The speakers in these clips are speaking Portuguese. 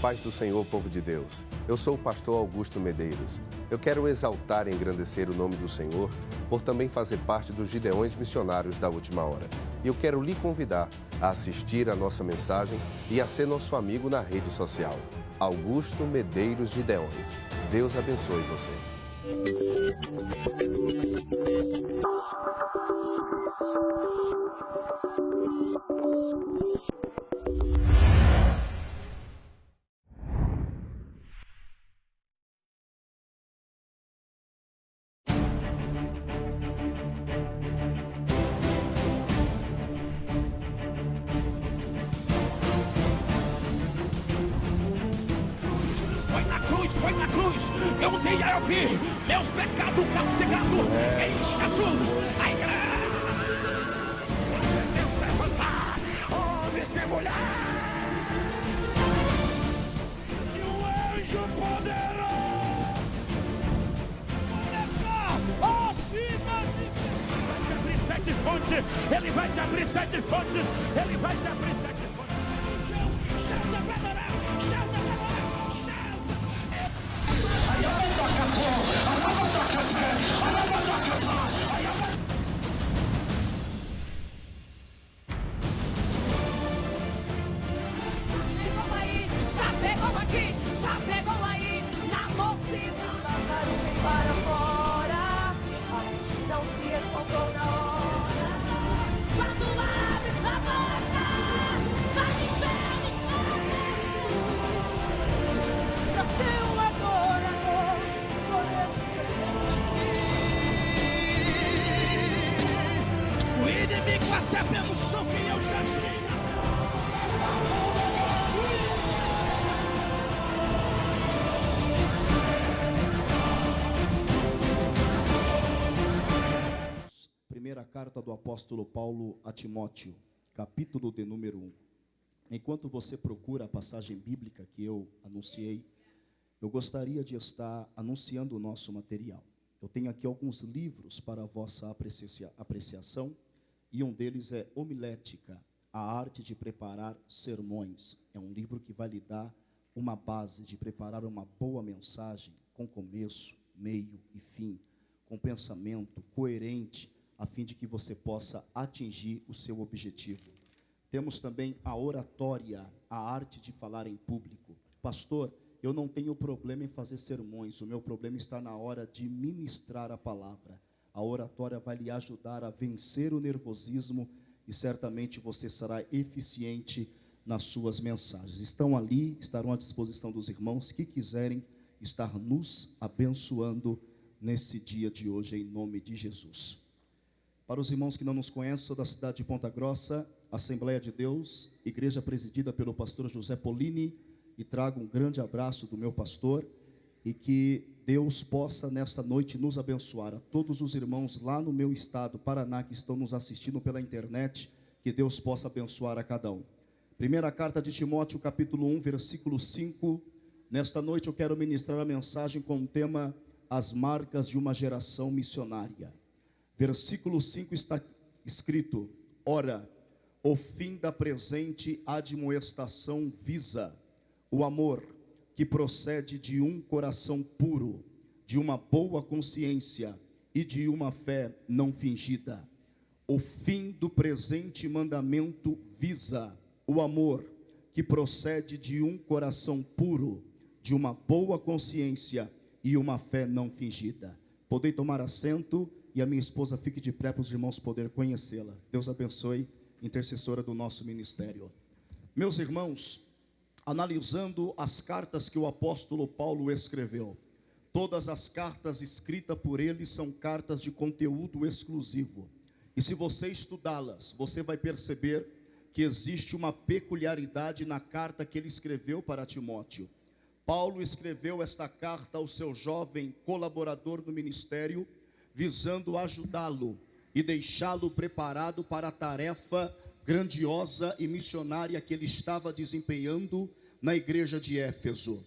Paz do Senhor, povo de Deus. Eu sou o pastor Augusto Medeiros. Eu quero exaltar e engrandecer o nome do Senhor por também fazer parte dos Gideões Missionários da Última Hora. E eu quero lhe convidar a assistir a nossa mensagem e a ser nosso amigo na rede social. Augusto Medeiros Gideões. Deus abençoe você. Foi na cruz que eu tenho a ouvir meus pecados castigados em Jesus. Ai, Deus levantar, homem sem mulher. Se o anjo poderoso acima de Deus vai te abrir 7 fontes, ele vai te abrir 7 fontes, ele vai te abrir 7 fontes. Chama pra adorar, chama pra adorar. Chapegou aí, na mocinha. Lázaro vem para fora, a multidão se espalhou na hora. Quando abre essa porta, vai inferno. Pra ser um adorador, o inimigo até pensou que eu já tinha. Primeira carta do apóstolo Paulo a Timóteo, capítulo de número 1. Enquanto você procura a passagem bíblica que eu anunciei, eu gostaria de estar anunciando o nosso material. Eu tenho aqui alguns livros para a vossa apreciação, e um deles é Homilética, a arte de preparar sermões. É um livro que vai lhe dar uma base de preparar uma boa mensagem, com começo, meio e fim, com pensamento coerente, a fim de que você possa atingir o seu objetivo. Temos também a oratória, a arte de falar em público. Pastor, eu não tenho problema em fazer sermões, o meu problema está na hora de ministrar a palavra. A oratória vai lhe ajudar a vencer o nervosismo e certamente você será eficiente nas suas mensagens. Estão ali, estarão à disposição dos irmãos que quiserem estar nos abençoando nesse dia de hoje, em nome de Jesus. Para os irmãos que não nos conhecem, sou da cidade de Ponta Grossa, Assembleia de Deus, igreja presidida pelo pastor José Polini, e trago um grande abraço do meu pastor, e que Deus possa nessa noite nos abençoar. A todos os irmãos lá no meu estado, Paraná, que estão nos assistindo pela internet, que Deus possa abençoar a cada um. Primeira carta de Timóteo, capítulo 1, versículo 5. Nesta noite eu quero ministrar a mensagem com o tema As marcas de uma geração missionária. Versículo 5 está escrito: ora, o fim da presente admoestação visa o amor que procede de um coração puro, de uma boa consciência e de uma fé não fingida. O fim do presente mandamento visa o amor que procede de um coração puro, de uma boa consciência e uma fé não fingida. Podem tomar assento e a minha esposa fique de pé para os irmãos poderem conhecê-la. Deus abençoe, intercessora do nosso ministério. Meus irmãos, analisando as cartas que o apóstolo Paulo escreveu, todas as cartas escritas por ele são cartas de conteúdo exclusivo. E se você estudá-las, você vai perceber que existe uma peculiaridade na carta que ele escreveu para Timóteo. Paulo escreveu esta carta ao seu jovem colaborador no ministério, visando ajudá-lo e deixá-lo preparado para a tarefa grandiosa e missionária que ele estava desempenhando na igreja de Éfeso.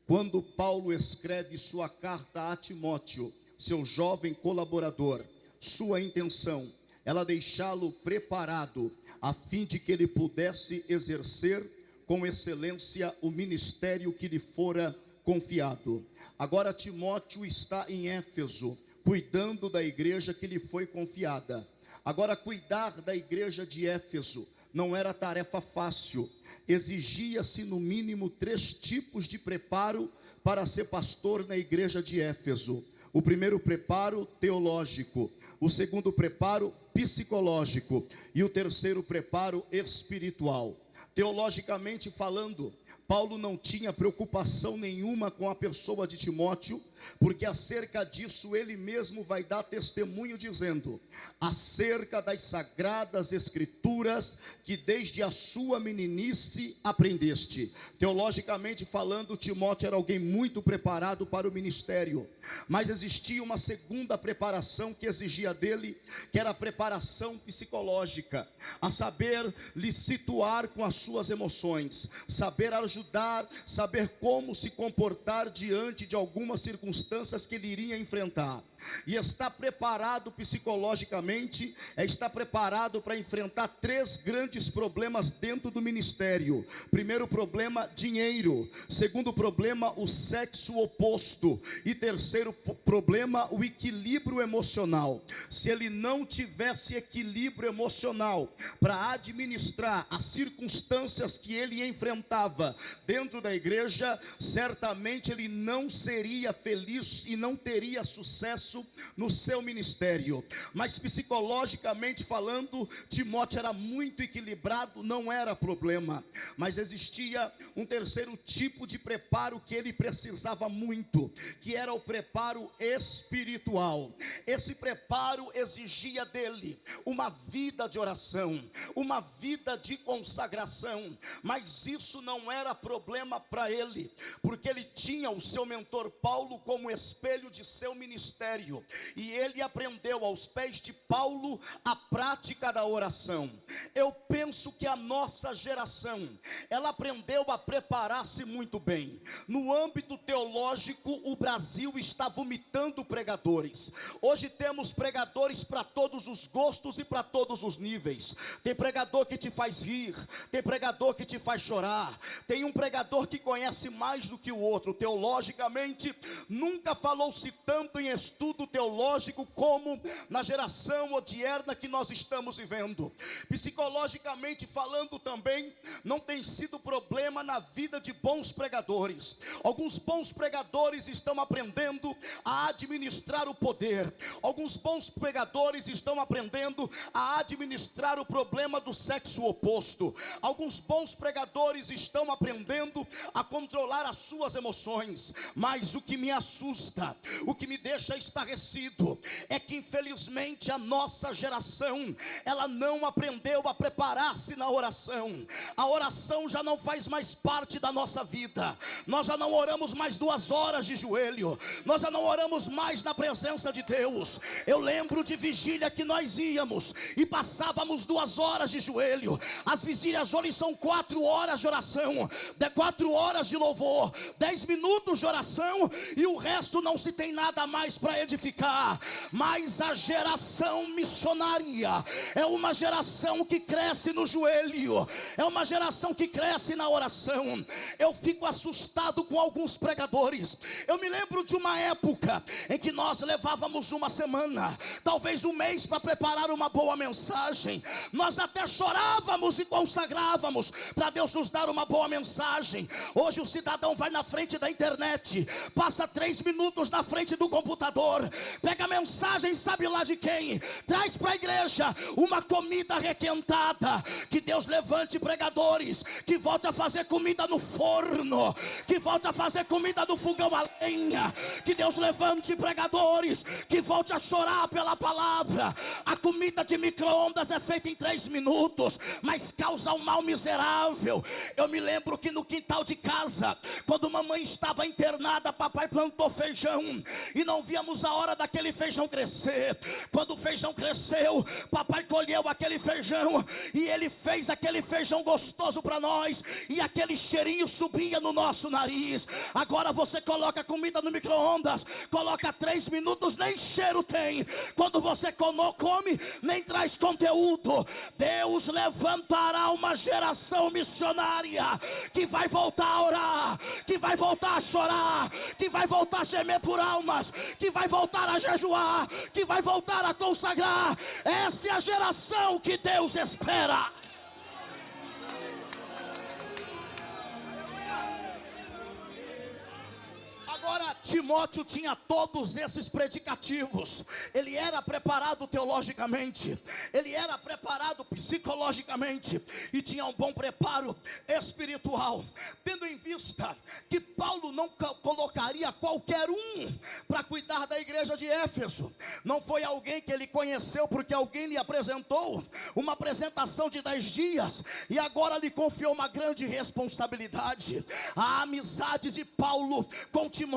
Quando Paulo escreve sua carta a Timóteo, seu jovem colaborador, sua intenção era deixá-lo preparado a fim de que ele pudesse exercer com excelência o ministério que lhe fora confiado. Agora Timóteo está em Éfeso, cuidando da igreja que lhe foi confiada. Agora, cuidar da igreja de Éfeso não era tarefa fácil. Exigia-se no mínimo 3 tipos de preparo para ser pastor na igreja de Éfeso. O primeiro preparo, teológico. O segundo preparo, psicológico. E o terceiro preparo, espiritual. Teologicamente falando, Paulo não tinha preocupação nenhuma com a pessoa de Timóteo, porque acerca disso ele mesmo vai dar testemunho dizendo: acerca das sagradas escrituras que desde a sua meninice aprendeste. Teologicamente falando, Timóteo era alguém muito preparado para o ministério, mas existia uma segunda preparação que exigia dele, que era a preparação psicológica, a saber lhe situar com as suas emoções, saber ajudar, saber como se comportar diante de algumas circunstâncias que ele iria enfrentar. E estar preparado psicologicamente é estar preparado para enfrentar 3 grandes problemas dentro do ministério. Primeiro problema, dinheiro. Segundo problema, o sexo oposto. E terceiro problema, o equilíbrio emocional. Se ele não tivesse equilíbrio emocional para administrar as circunstâncias que ele enfrentava dentro da igreja, certamente ele não seria feliz e não teria sucesso no seu ministério. Mas psicologicamente falando, Timóteo era muito equilibrado, não era problema. Mas existia um terceiro tipo de preparo que ele precisava muito, que era o preparo espiritual. Esse preparo exigia dele uma vida de oração, uma vida de consagração. Mas isso não era problema para ele, porque ele tinha o seu mentor Paulo como espelho de seu ministério. E ele aprendeu aos pés de Paulo a prática da oração. Eu penso que a nossa geração, ela aprendeu a preparar-se muito bem. No âmbito teológico, o Brasil está vomitando pregadores. Hoje temos pregadores para todos os gostos e para todos os níveis. Tem pregador que te faz rir, tem pregador que te faz chorar, tem um pregador que conhece mais do que o outro. Teologicamente, nunca falou-se tanto em estudo teológico como na geração odierna que nós estamos vivendo. Psicologicamente falando também, não tem sido problema na vida de bons pregadores. Alguns bons pregadores estão aprendendo a administrar o poder. Alguns bons pregadores estão aprendendo a administrar o problema do sexo oposto. Alguns bons pregadores estão aprendendo a controlar as suas emoções. Mas o que me assusta, o que me deixa estarrecido, é que infelizmente a nossa geração, ela não aprendeu a preparar-se na oração. A oração já não faz mais parte da nossa vida. Nós já não oramos mais 2 horas de joelho, nós já não oramos mais na presença de Deus. Eu lembro de vigília que nós íamos e passávamos 2 horas de joelho. As vigílias hoje são 4 horas de oração, 4 horas de louvor, 10 minutos de oração, e o resto não se tem nada mais para edificar. Mas a geração missionária é uma geração que cresce no joelho, é uma geração que cresce na oração. Eu fico assustado com alguns pregadores. Eu me lembro de uma época em que nós levávamos uma semana, talvez um mês, para preparar uma boa mensagem. Nós até chorávamos e consagrávamos para Deus nos dar uma boa mensagem. Hoje o cidadão vai na frente da internet, passa 3 minutos na frente do computador, pega a mensagem, sabe lá de quem, traz para a igreja uma comida requentada. Que Deus levante pregadores que volte a fazer comida no forno, que volte a fazer comida no fogão a lenha. Que Deus levante pregadores que volte a chorar pela palavra. A comida de micro-ondas é feita em 3 minutos, mas causa um mal miserável. Eu me lembro que no quintal de casa, quando mamãe estava internada, papai plantou feijão e não víamos Chegamos a hora daquele feijão crescer. Quando o feijão cresceu, papai colheu aquele feijão e ele fez aquele feijão gostoso para nós, e aquele cheirinho subia no nosso nariz. Agora você coloca comida no micro-ondas, coloca 3 minutos, nem cheiro tem. Quando você come, nem traz conteúdo. Deus levantará uma geração missionária que vai voltar a orar, que vai voltar a chorar, que vai voltar a gemer por almas, que vai voltar a jejuar, que vai voltar a consagrar. Essa é a geração que Deus espera. Agora, Timóteo tinha todos esses predicativos. Ele era preparado teologicamente, ele era preparado psicologicamente, e tinha um bom preparo espiritual. Tendo em vista que Paulo não colocaria qualquer um para cuidar da igreja de Éfeso. Não foi alguém que ele conheceu porque alguém lhe apresentou uma apresentação de 10 dias, e agora lhe confiou uma grande responsabilidade. A amizade de Paulo com Timóteo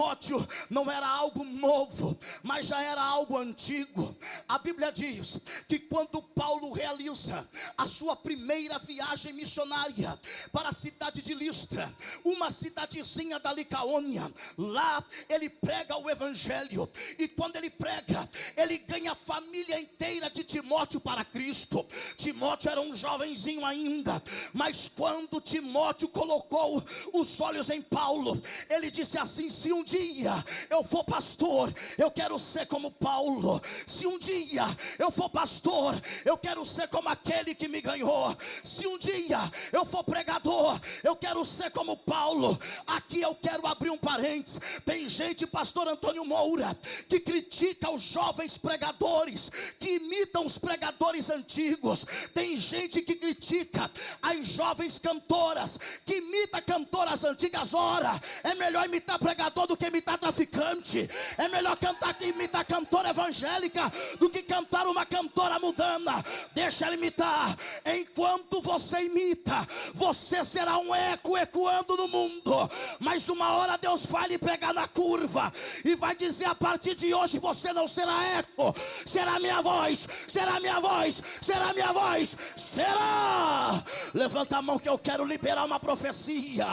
não era algo novo, mas já era algo antigo. A Bíblia diz que quando Paulo realiza a sua primeira viagem missionária para a cidade de Listra, uma cidadezinha da Licaônia, lá ele prega o evangelho, e quando ele prega, ele ganha a família inteira de Timóteo para Cristo. Timóteo era um jovenzinho ainda, mas quando Timóteo colocou os olhos em Paulo, ele disse assim: se um dia eu for pastor, eu quero ser como Paulo. Se um dia eu for pastor, eu quero ser como aquele que me ganhou. Se um dia eu for pregador, eu quero ser como Paulo. Aqui eu quero abrir um parênteses. Tem gente, pastor Antônio Moura, que critica os jovens pregadores, que imitam os pregadores antigos. Tem gente que critica as jovens cantoras, que imita cantoras antigas. Ora, é melhor imitar pregador do que imitar traficante. É melhor imitar cantora evangélica do que cantar uma cantora mundana. Deixa ela imitar. Enquanto você imita, você será um eco ecoando no mundo. Mas uma hora Deus vai lhe pegar na curva e vai dizer: a partir de hoje você não será eco, será minha voz, será minha voz, será minha voz, será. Levanta a mão que eu quero liberar uma profecia.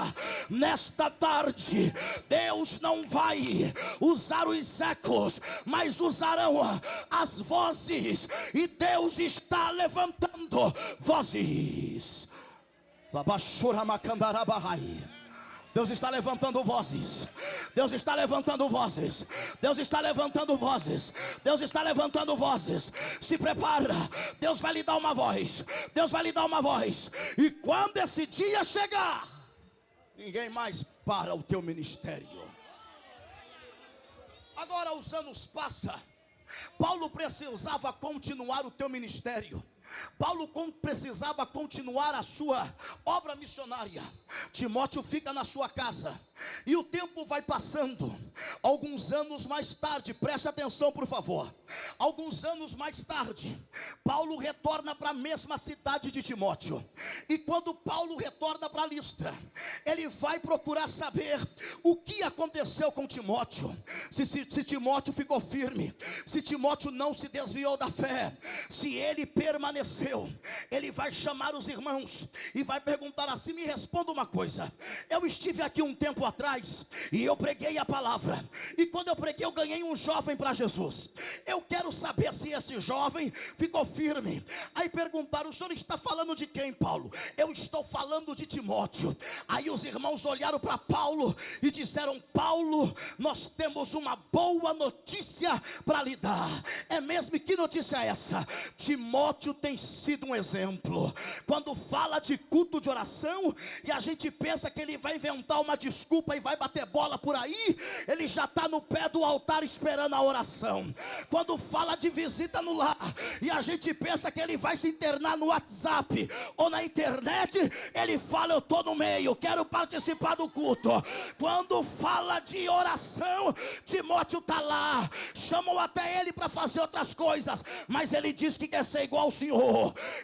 Nesta tarde, Deus não vai usar os ecos, mas usarão as vozes. E Deus está levantando vozes. Deus está levantando vozes. Deus está levantando vozes. Deus está levantando vozes. Deus está levantando vozes. Se prepara. Deus vai lhe dar uma voz. Deus vai lhe dar uma voz. E quando esse dia chegar, ninguém mais para o teu ministério. Agora os anos passam. Paulo precisava continuar o teu ministério. Paulo precisava continuar a sua obra missionária. Timóteo fica na sua casa. E o tempo vai passando. Alguns anos mais tarde, preste atenção por favor. Alguns anos mais tarde, Paulo retorna para a mesma cidade de Timóteo. E quando Paulo retorna para Listra, ele vai procurar saber o que aconteceu com Timóteo. Se Timóteo ficou firme, se Timóteo não se desviou da fé, se ele permaneceu. Ele vai chamar os irmãos e vai perguntar assim: me responda uma coisa. Eu estive aqui um tempo atrás e eu preguei a palavra, e quando eu preguei eu ganhei um jovem para Jesus. Eu quero saber se esse jovem ficou firme. Aí perguntaram: o senhor está falando de quem, Paulo? Eu estou falando de Timóteo. Aí os irmãos olharam para Paulo e disseram: Paulo, nós temos uma boa notícia para lhe dar. É mesmo? E que notícia é essa? Timóteo tem sido um exemplo. Quando fala de culto de oração e a gente pensa que ele vai inventar uma desculpa e vai bater bola por aí, ele já está no pé do altar esperando a oração. Quando fala de visita no lar e a gente pensa que ele vai se internar no WhatsApp ou na internet, ele fala: eu estou no meio, quero participar do culto. Quando fala de oração, Timóteo está lá. Chamam até ele para fazer outras coisas, mas ele diz que quer ser igual ao Senhor.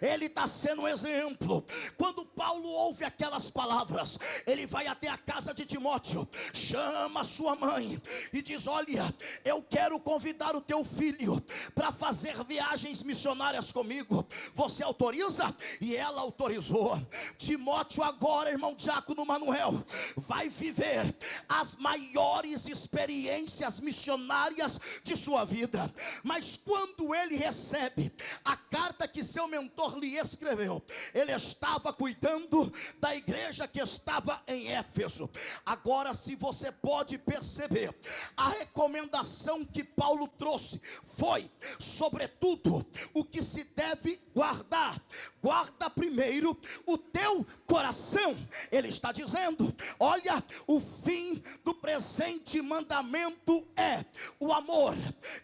Ele está sendo um exemplo. Quando Paulo ouve aquelas palavras, ele vai até a casa de Timóteo Timóteo, chama sua mãe e diz: olha, eu quero convidar o teu filho para fazer viagens missionárias comigo, você autoriza? E ela autorizou. Timóteo agora, irmão diácono Manuel, vai viver as maiores experiências missionárias de sua vida. Mas quando ele recebe a carta que seu mentor lhe escreveu, ele estava cuidando da igreja que estava em Éfeso. Agora, se você pode perceber, a recomendação que Paulo trouxe foi, sobretudo, o que se deve guardar. Guarda primeiro o teu coração. Ele está dizendo: olha, o fim do presente mandamento é o amor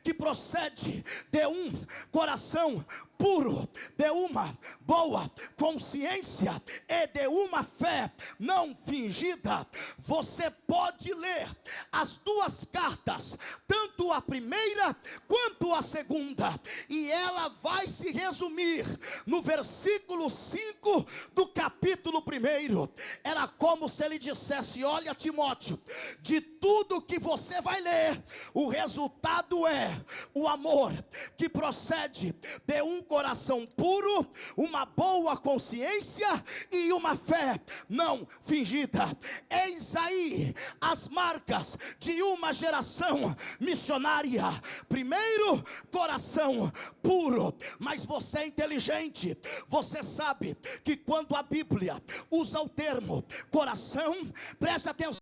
que procede de um coração puro, de uma boa consciência e de uma fé não fingida. Você pode ler as duas cartas, tanto a primeira quanto a segunda, e ela vai se resumir no versículo 5 do capítulo 1. Era como se ele dissesse: olha, Timóteo, de tudo que você vai ler, o resultado é o amor que procede de um coração puro, uma boa consciência e uma fé não fingida. Eis aí as marcas de uma geração missionária. Primeiro, coração puro. Mas você é inteligente, você sabe que quando a Bíblia usa o termo coração, preste atenção.